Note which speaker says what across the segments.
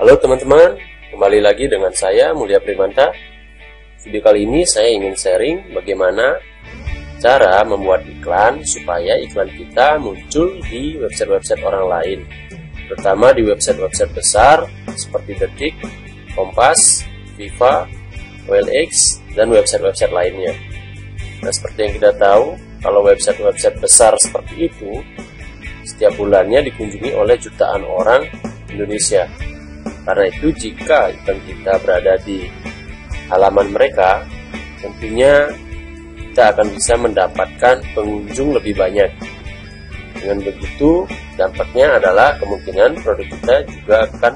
Speaker 1: Halo teman-teman, kembali lagi dengan saya Mulia Primanta. Video kali ini saya ingin sharing bagaimana cara membuat iklan supaya iklan kita muncul di website-website orang lain, terutama di website-website besar seperti Detik, Kompas, Viva, OLX, dan website-website lainnya. Nah, seperti yang kita tahu, kalau website-website besar seperti itu setiap bulannya dikunjungi oleh jutaan orang Indonesia. Karena itu jika iklan kita berada di halaman mereka, tentunya kita akan bisa mendapatkan pengunjung lebih banyak. Dengan begitu, dampaknya adalah kemungkinan produk kita juga akan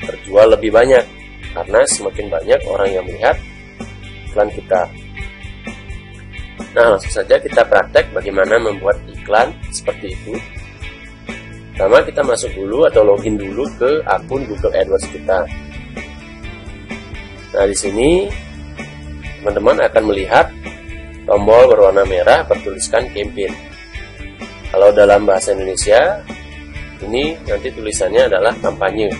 Speaker 1: terjual lebih banyak, karena semakin banyak orang yang melihat iklan kita. Nah, langsung saja kita praktek bagaimana membuat iklan seperti itu. Pertama, kita masuk dulu atau login dulu ke akun Google AdWords kita. Nah, di sini teman-teman akan melihat tombol berwarna merah bertuliskan campaign. Kalau dalam bahasa Indonesia, ini nanti tulisannya adalah kampanye.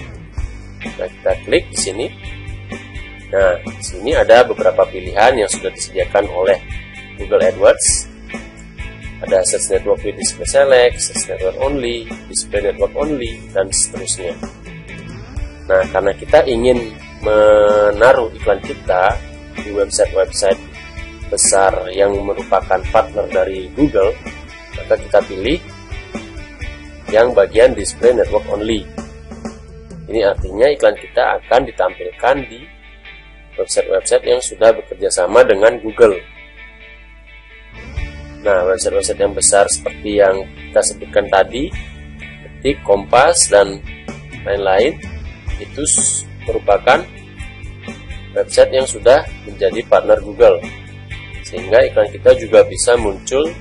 Speaker 1: Nah, kita klik di sini. Nah, di sini ada beberapa pilihan yang sudah disediakan oleh Google AdWords. Ada Search Network with Display Select, Search Network Only, Display Network Only, dan seterusnya. Nah, karena kita ingin menaruh iklan kita di website-website besar yang merupakan partner dari Google, maka kita pilih yang bagian Display Network Only. Ini artinya iklan kita akan ditampilkan di website-website yang sudah bekerja sama dengan Google. Nah, website-website yang besar seperti yang kita sebutkan tadi, Detik, Kompas, dan lain-lain, itu merupakan website yang sudah menjadi partner Google, sehingga iklan kita juga bisa muncul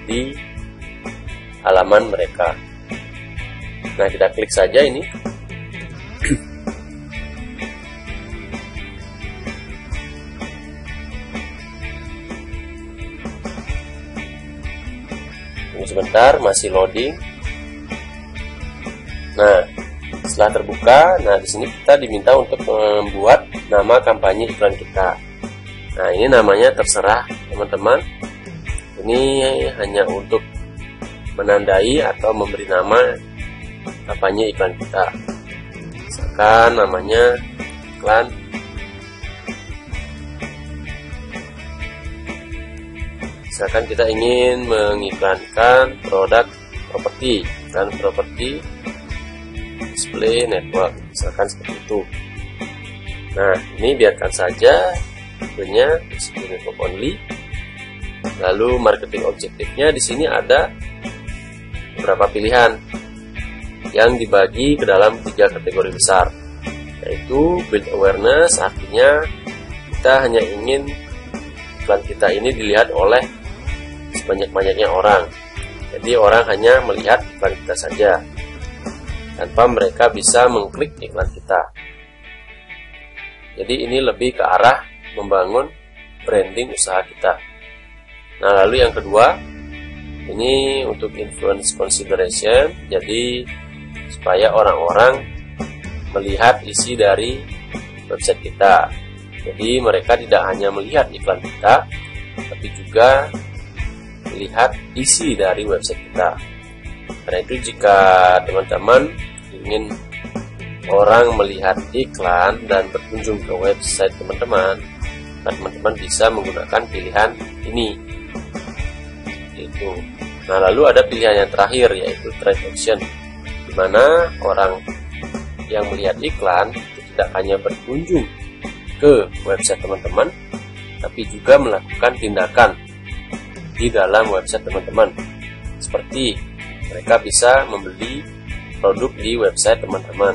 Speaker 1: di halaman mereka. Nah, kita klik saja ini. Sebentar, masih loading. Nah, setelah terbuka, nah di sini kita diminta untuk membuat nama kampanye iklan kita. Nah, ini namanya terserah teman-teman. Ini hanya untuk menandai atau memberi nama kampanye iklan kita. Misalkan namanya iklan misalkan kita ingin mengiklankan produk properti, iklan properti display network, misalkan seperti itu. Nah, ini biarkan saja tipenya display network only. Lalu marketing objektifnya di sini ada beberapa pilihan yang dibagi ke dalam 3 kategori besar, yaitu build awareness, artinya kita hanya ingin iklan kita ini dilihat oleh sebanyak-banyaknya orang. Jadi orang hanya melihat iklan kita saja tanpa mereka bisa mengklik iklan kita. Jadi ini lebih ke arah membangun branding usaha kita. Nah, lalu yang kedua, ini untuk influence consideration, jadi supaya orang-orang melihat isi dari website kita. Jadi mereka tidak hanya melihat iklan kita, tapi juga melihat isi dari website kita. Karena itu jika teman-teman ingin orang melihat iklan dan berkunjung ke website teman-teman, teman-teman bisa menggunakan pilihan ini. Nah, lalu ada pilihan yang terakhir, yaitu transaction, di mana orang yang melihat iklan itu tidak hanya berkunjung ke website teman-teman, tapi juga melakukan tindakan di dalam website teman-teman, seperti mereka bisa membeli produk di website teman-teman,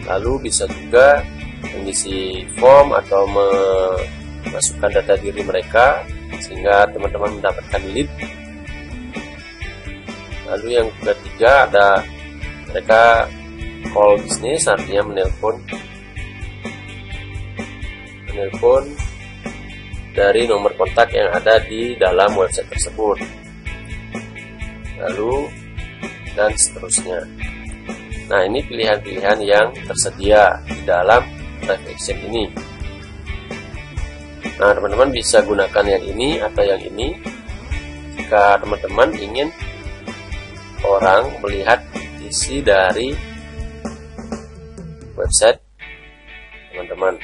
Speaker 1: lalu bisa juga mengisi form atau memasukkan data diri mereka sehingga teman-teman mendapatkan lead. Lalu yang ketiga ada mereka call business, artinya menelpon dari nomor kontak yang ada di dalam website tersebut, lalu dan seterusnya. Nah, ini pilihan-pilihan yang tersedia di dalam Live Action ini. Nah, teman-teman bisa gunakan yang ini atau yang ini jika teman-teman ingin orang melihat isi dari website teman-teman.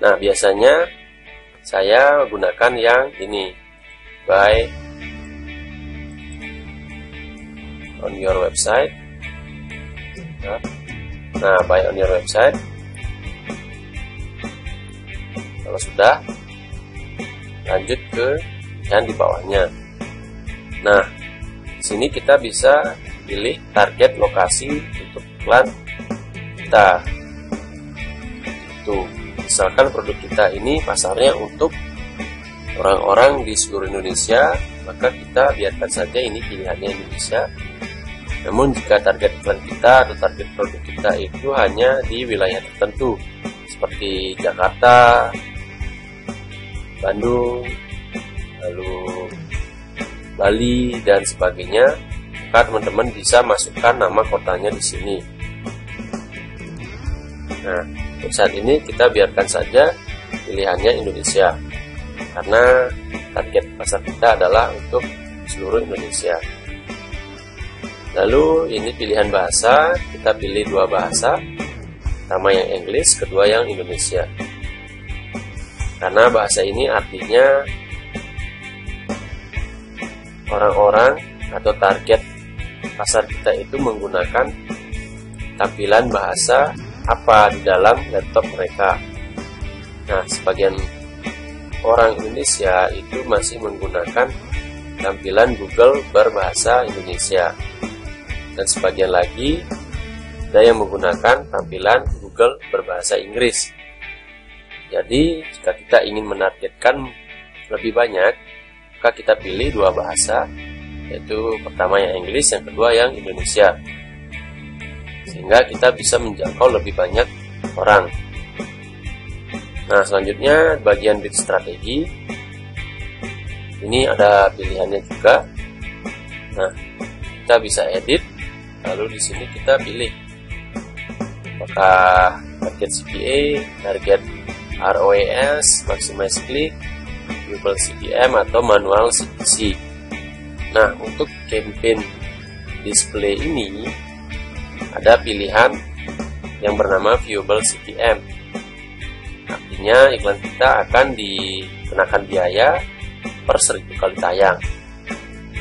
Speaker 1: Nah, biasanya saya gunakan yang ini, buy on your website. Nah, buy on your website. Kalau sudah, lanjut ke yang di bawahnya. Nah, di sini kita bisa pilih target lokasi untuk iklan kita. Tuh, misalkan produk kita ini pasarnya untuk orang-orang di seluruh Indonesia, maka kita biarkan saja ini pilihannya Indonesia. Namun jika target iklan kita atau target produk kita itu hanya di wilayah tertentu seperti Jakarta, Bandung, lalu Bali dan sebagainya, maka teman-teman bisa masukkan nama kotanya di sini. Nah, untuk saat ini kita biarkan saja pilihannya Indonesia karena target pasar kita adalah untuk seluruh Indonesia. Lalu ini pilihan bahasa, kita pilih dua bahasa, pertama yang English, kedua yang Indonesia. Karena bahasa ini artinya orang-orang atau target pasar kita itu menggunakan tampilan bahasa apa di dalam laptop mereka. Nah, sebagian orang Indonesia itu masih menggunakan tampilan Google berbahasa Indonesia, dan sebagian lagi ada yang menggunakan tampilan Google berbahasa Inggris. Jadi jika kita ingin menargetkan lebih banyak, maka kita pilih dua bahasa, yaitu pertama yang Inggris, yang kedua yang Indonesia, sehingga kita bisa menjangkau lebih banyak orang. Nah, selanjutnya bagian bid strategi. Ini ada pilihannya juga. Nah, kita bisa edit. Lalu di sini kita pilih apakah target CPA, target ROAS, maximize click, viewable CPM atau manual CPC. Nah, untuk campaign display ini ada pilihan yang bernama viewable CPM. Artinya iklan kita akan dikenakan biaya per 1000 kali tayang.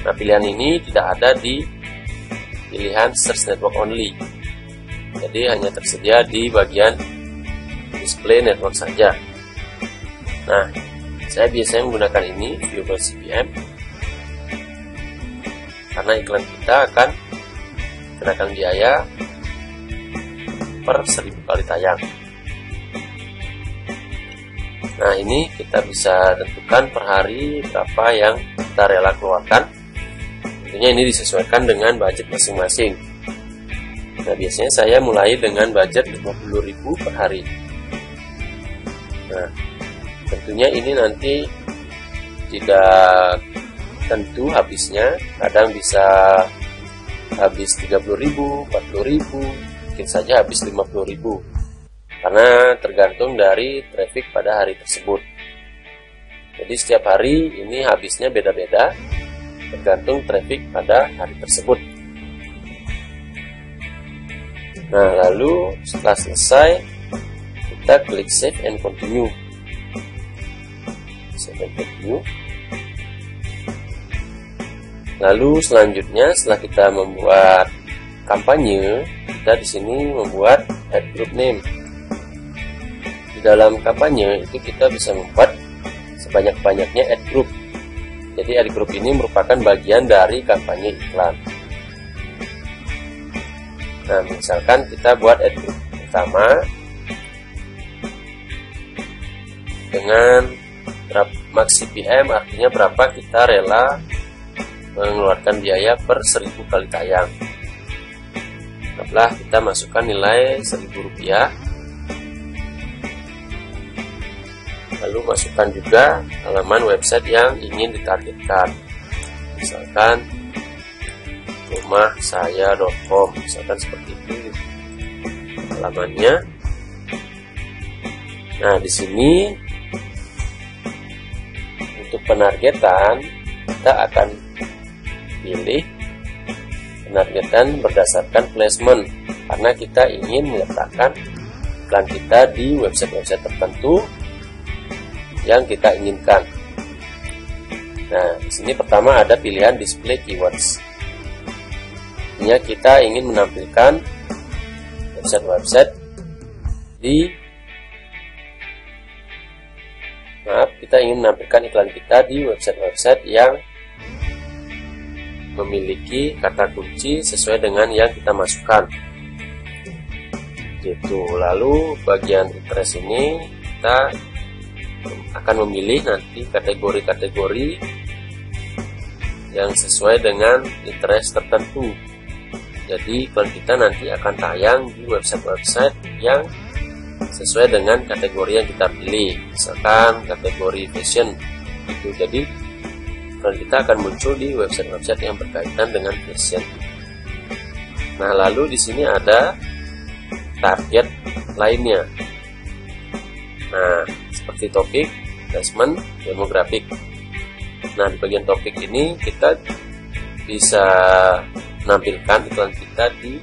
Speaker 1: Nah, pilihan ini tidak ada di pilihan search network only, jadi hanya tersedia di bagian display network saja. Nah, saya biasanya menggunakan ini viewable CPM karena iklan kita akan kenakan biaya per 1000 kali tayang. Nah, ini kita bisa tentukan per hari berapa yang kita rela keluarkan. Tentunya ini disesuaikan dengan budget masing-masing. Nah, biasanya saya mulai dengan budget 50.000 per hari. Nah, tentunya ini nanti tidak tentu habisnya, kadang bisa habis 30.000, 40.000, mungkin saja habis 50.000, karena tergantung dari traffic pada hari tersebut. Jadi setiap hari ini habisnya beda-beda, tergantung traffic pada hari tersebut. Nah, lalu setelah selesai kita klik save and continue. Save and continue. Lalu selanjutnya setelah kita membuat kampanye, kita di sini membuat ad group name. Di dalam kampanye itu kita bisa membuat sebanyak-banyaknya ad group. Jadi ad group ini merupakan bagian dari kampanye iklan. Nah, misalkan kita buat ad group pertama dengan max CPM, artinya berapa kita rela mengeluarkan biaya per 1000 kali tayang. Setelah kita masukkan nilai Rp1.000, lalu masukkan juga halaman website yang ingin ditargetkan, misalkan rumahsaya.com, misalkan seperti itu. halamannya. Nah, di sini untuk penargetan kita akan pilih penargetan berdasarkan placement, karena kita ingin meletakkan iklan kita di website-website tertentu yang kita inginkan. Nah, di sini pertama ada pilihan display keywords. Artinya kita ingin menampilkan website-website kita ingin menampilkan iklan kita di website-website yang memiliki kata kunci sesuai dengan yang kita masukkan. Gitu. Lalu bagian interest ini kita akan memilih nanti kategori-kategori yang sesuai dengan interest tertentu. Jadi iklan kita nanti akan tayang di website-website yang sesuai dengan kategori yang kita pilih. Misalkan kategori fashion gitu. Jadi iklan kita akan muncul di website-website yang berkaitan dengan fashion. Nah, lalu di sini ada target lainnya. Nah, seperti topik, placement, demografik. Nah, di bagian topik ini kita bisa menampilkan iklan kita di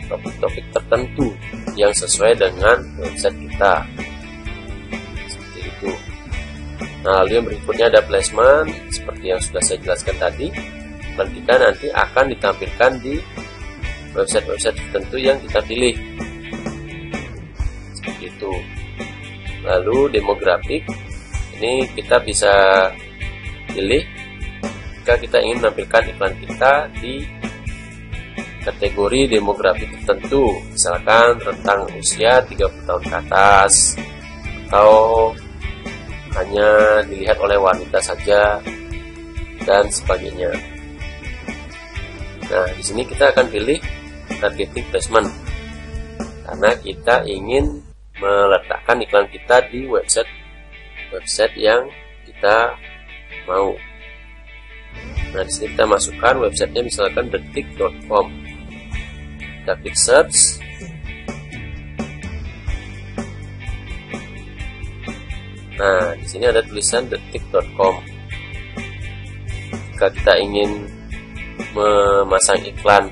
Speaker 1: topik-topik tertentu yang sesuai dengan website kita. Seperti itu. Nah, lalu yang berikutnya ada placement, seperti yang sudah saya jelaskan tadi. Dan kita nanti akan ditampilkan di website-website tertentu yang kita pilih. Seperti itu. Lalu demografik, ini kita bisa pilih jika kita ingin menampilkan iklan kita di kategori demografi tertentu, misalkan rentang usia 30 tahun ke atas, atau hanya dilihat oleh wanita saja, dan sebagainya. Nah, di sini kita akan pilih targeting placement, karena kita ingin meletakkan iklan kita di website yang kita mau. Nah, di sini kita masukkan websitenya, misalkan detik.com. Kita klik search. Nah, di sini ada tulisan detik.com. Jika kita ingin memasang iklan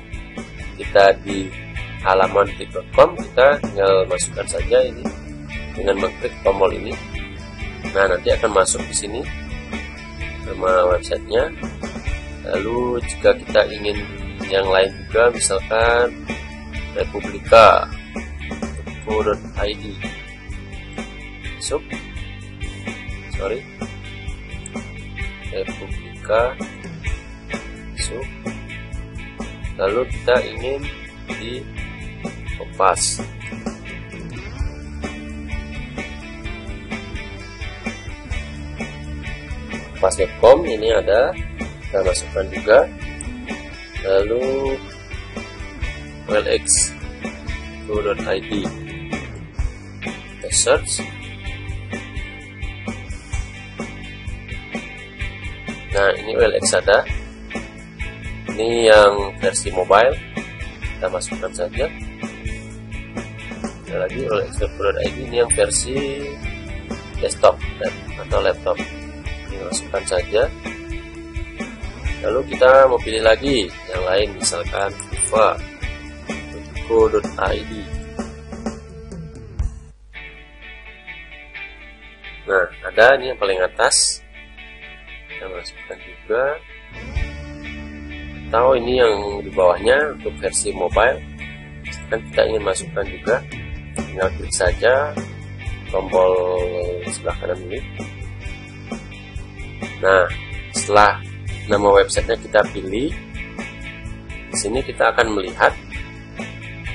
Speaker 1: kita di halaman detik.com, kita tinggal masukkan saja ini dengan mengklik tombol ini. Nah, nanti akan masuk di sini nama websitenya. Lalu jika kita ingin yang lain juga, misalkan republika.co.id, republika, lalu kita ingin di Kompas. Kompas.com ini ada, kita masukkan juga. Lalu olx.co.id, kita search. Nah, ini OLX ada. Ini yang versi mobile, kita masukkan saja. Ada lagi olx.co.id, ini yang versi desktop atau laptop. Ini masukkan saja. Lalu kita mau pilih lagi yang lain, misalkan fifa.co.id. Nah, ada ini yang paling atas, kita masukkan juga. Atau ini yang di bawahnya untuk versi mobile, kan kita ingin masukkan juga, tinggal klik saja tombol sebelah kanan ini. Nah, setelah nama websitenya kita pilih, di sini kita akan melihat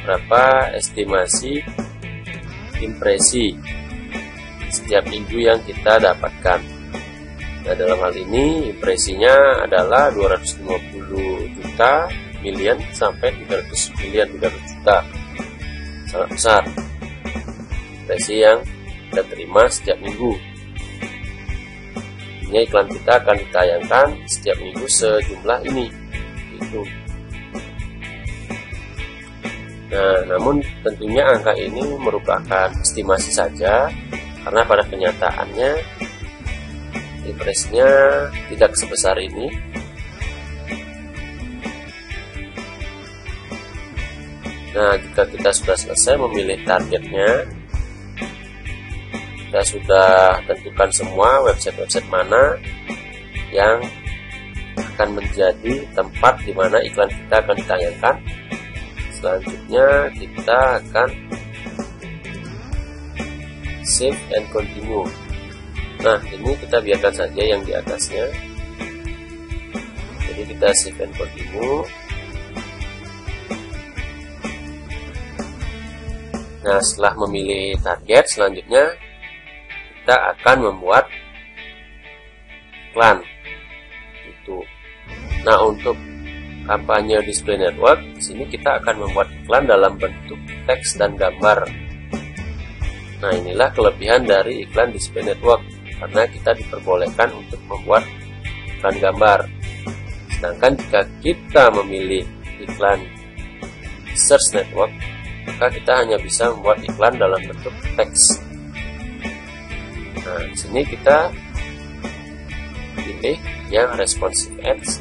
Speaker 1: berapa estimasi impresi setiap minggu yang kita dapatkan. Nah, dalam hal ini impresinya adalah 250 juta million sampai 300 juta. Sangat besar impresi yang kita terima setiap minggu. Iklan kita akan ditayangkan setiap minggu sejumlah ini. Itu. Nah, namun tentunya angka ini merupakan estimasi saja, karena pada kenyataannya impresnya tidak sebesar ini. Nah, jika kita sudah selesai memilih targetnya, kita sudah tentukan semua website-website mana yang akan menjadi tempat di mana iklan kita akan ditayangkan. Selanjutnya kita akan save and continue. Nah, ini kita biarkan saja yang di atasnya. Jadi kita save and continue. Nah, setelah memilih target, selanjutnya kita akan membuat iklan. Nah, untuk kampanye display network, di sini kita akan membuat iklan dalam bentuk teks dan gambar. Nah, inilah kelebihan dari iklan display network, karena kita diperbolehkan untuk membuat iklan gambar. Sedangkan jika kita memilih iklan search network, maka kita hanya bisa membuat iklan dalam bentuk teks. Nah, di sini kita pilih yang responsive ads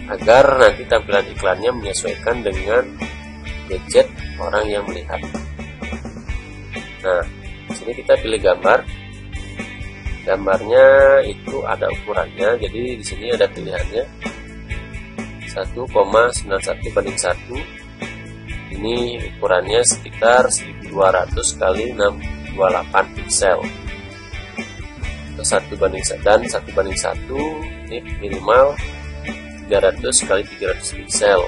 Speaker 1: agar nanti tampilan iklannya menyesuaikan dengan gadget orang yang melihat. Nah, di sini kita pilih gambar. Gambarnya itu ada ukurannya, jadi di sini ada pilihannya 1,91:1. Ini ukurannya sekitar 1200 kali 628 pixel. 1:1 ini minimal 300 kali 300 pixel.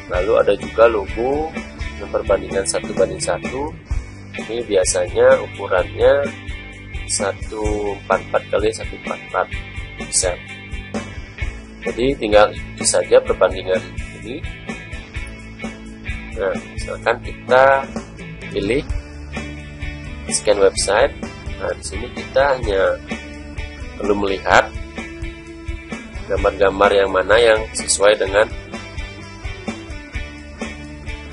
Speaker 1: Lalu ada juga logo yang perbandingan 1:1. Ini biasanya ukurannya 144 kali 144 pixel. Jadi tinggal ikuti saja perbandingan ini. Nah, misalkan kita pilih scan website. Nah, di sini kita hanya perlu melihat gambar-gambar yang mana yang sesuai dengan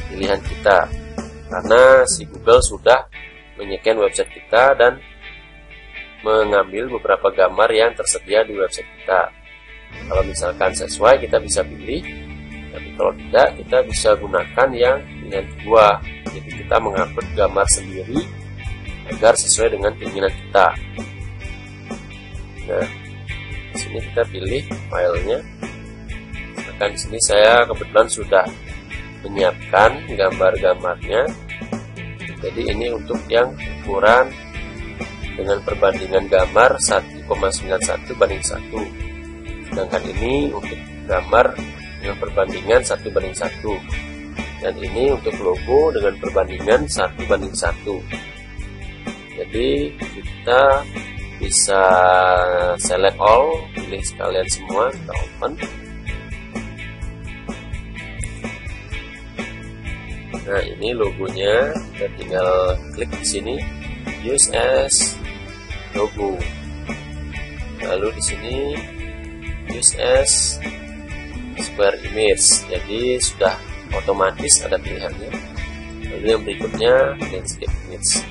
Speaker 1: pilihan kita, karena si Google sudah menycan website kita dan mengambil beberapa gambar yang tersedia di website kita. Kalau misalkan sesuai, kita bisa pilih, tapi kalau tidak, kita bisa gunakan yang pilihan kedua, jadi kita mengupload gambar sendiri agar sesuai dengan keinginan kita. Nah, di sini kita pilih filenya. Misalkan di sini saya kebetulan sudah menyiapkan gambar-gambarnya. Jadi ini untuk yang ukuran dengan perbandingan gambar 1,91:1. Sedangkan ini untuk gambar dengan perbandingan 1:1. Dan ini untuk logo dengan perbandingan 1:1. Jadi kita bisa select all, pilih sekalian semua, kita open. Nah, ini logonya, kita tinggal klik di sini, use as logo. Lalu di sini use as square image. Jadi sudah otomatis ada pilihannya. Lalu yang berikutnya landscape image.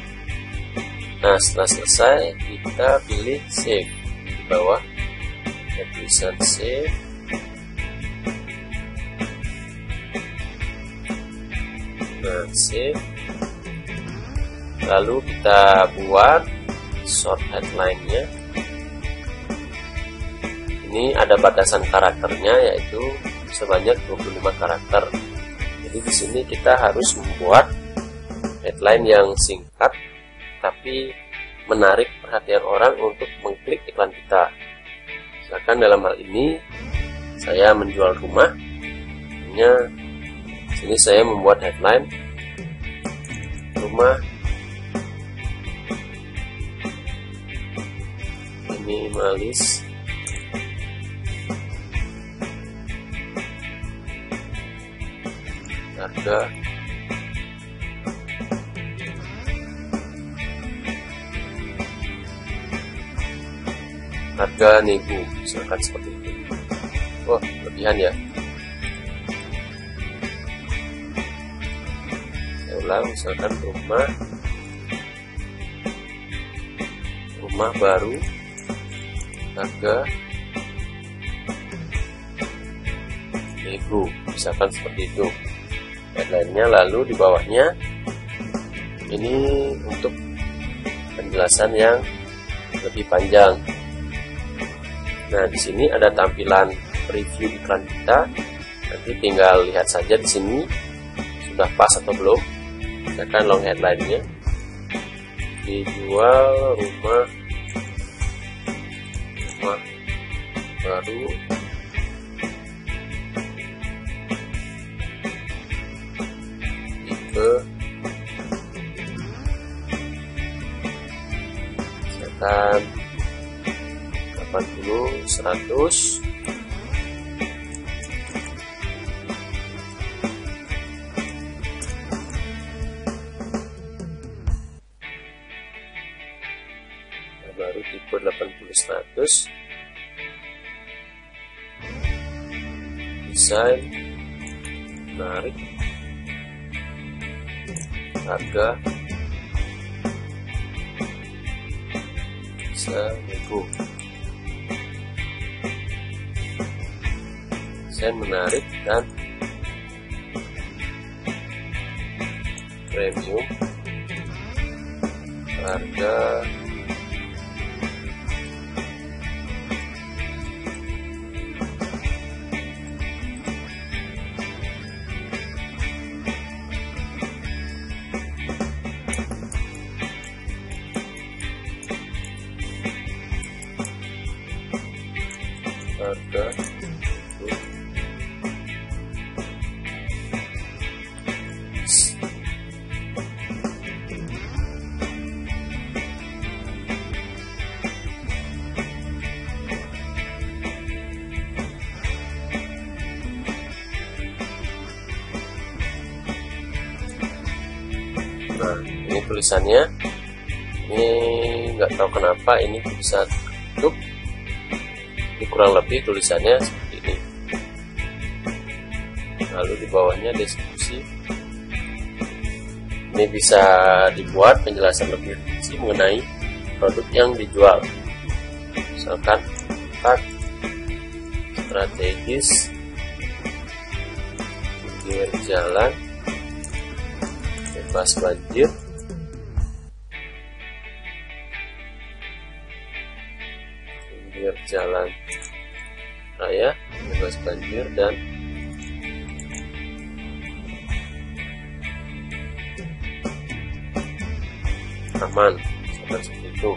Speaker 1: Nah, setelah selesai, kita pilih save di bawah, tulisan save. Nah, save. Lalu kita buat short headline-nya. Ini ada batasan karakternya, yaitu sebanyak 25 karakter. Jadi di sini kita harus membuat headline yang singkat tapi menarik perhatian orang untuk mengklik iklan kita. Misalkan dalam hal ini saya menjual rumah, sini saya membuat headline rumah minimalis harga nego, misalkan seperti itu. Oh, lebihan ya. ulang, misalkan rumah baru, harga Lego, misalkan seperti itu headline-nya. Lalu di bawahnya ini untuk penjelasan yang lebih panjang. Nah, di sini ada tampilan preview iklan kita. Nanti tinggal lihat saja di sini sudah pas atau belum. Misalkan long headline-nya dijual rumah baru tipe misalkan 80 100 baru tipe 80 100, desain menarik, harga bisa Lego, desain menarik dan premium, harga Nah, ini tulisannya. Ini nggak tahu kenapa ini bisa tutup. Ini kurang lebih tulisannya seperti ini. Lalu di bawahnya deskripsi. Ini bisa dibuat penjelasan lebih rinci mengenai produk yang dijual. Misalkan strategis pinggir jalan, bebas banjir, pinggir jalan raya, bebas banjir dan aman, seperti itu.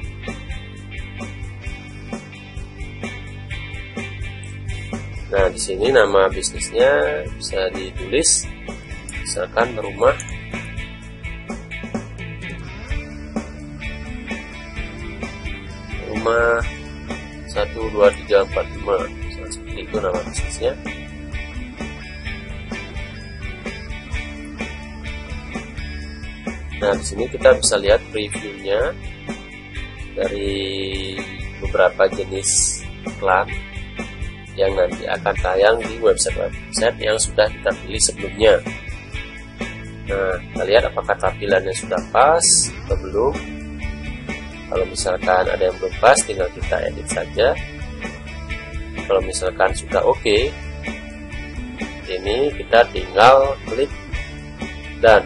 Speaker 1: Nah, di sini nama bisnisnya bisa ditulis, misalkan rumah rumah 1 2 3 4 5, misalkan seperti itu nama bisnisnya. Nah, di sini kita bisa lihat previewnya dari beberapa jenis iklan yang nanti akan tayang di website yang sudah kita pilih sebelumnya. Nah, kita lihat apakah tampilannya sudah pas atau belum. Kalau misalkan ada yang belum pas, tinggal kita edit saja. Kalau misalkan sudah oke, ini kita tinggal klik dan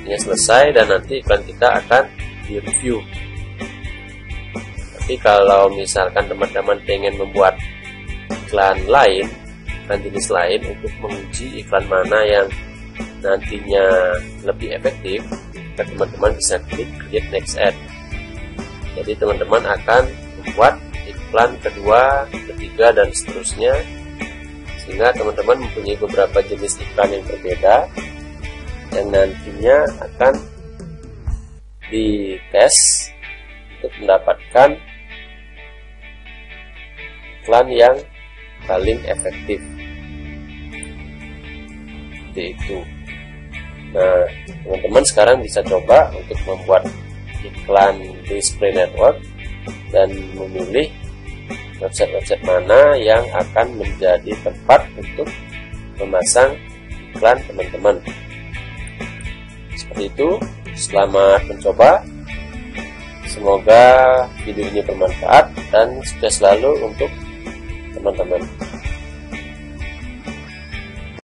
Speaker 1: ini selesai, dan nanti iklan kita akan di-review. Tapi kalau misalkan teman-teman pengen membuat iklan lain, iklan jenis lain untuk menguji iklan mana yang nantinya lebih efektif, teman-teman bisa klik create next ad. Jadi teman-teman akan membuat iklan kedua, ketiga, dan seterusnya, sehingga teman-teman mempunyai beberapa jenis iklan yang berbeda yang nantinya akan dites untuk mendapatkan iklan yang paling efektif. Seperti itu. Nah, teman-teman sekarang bisa coba untuk membuat iklan display network dan memilih website-website mana yang akan menjadi tempat untuk memasang iklan teman-teman. seperti itu. Selamat mencoba. Semoga video ini bermanfaat dan sukses selalu untuk teman-teman.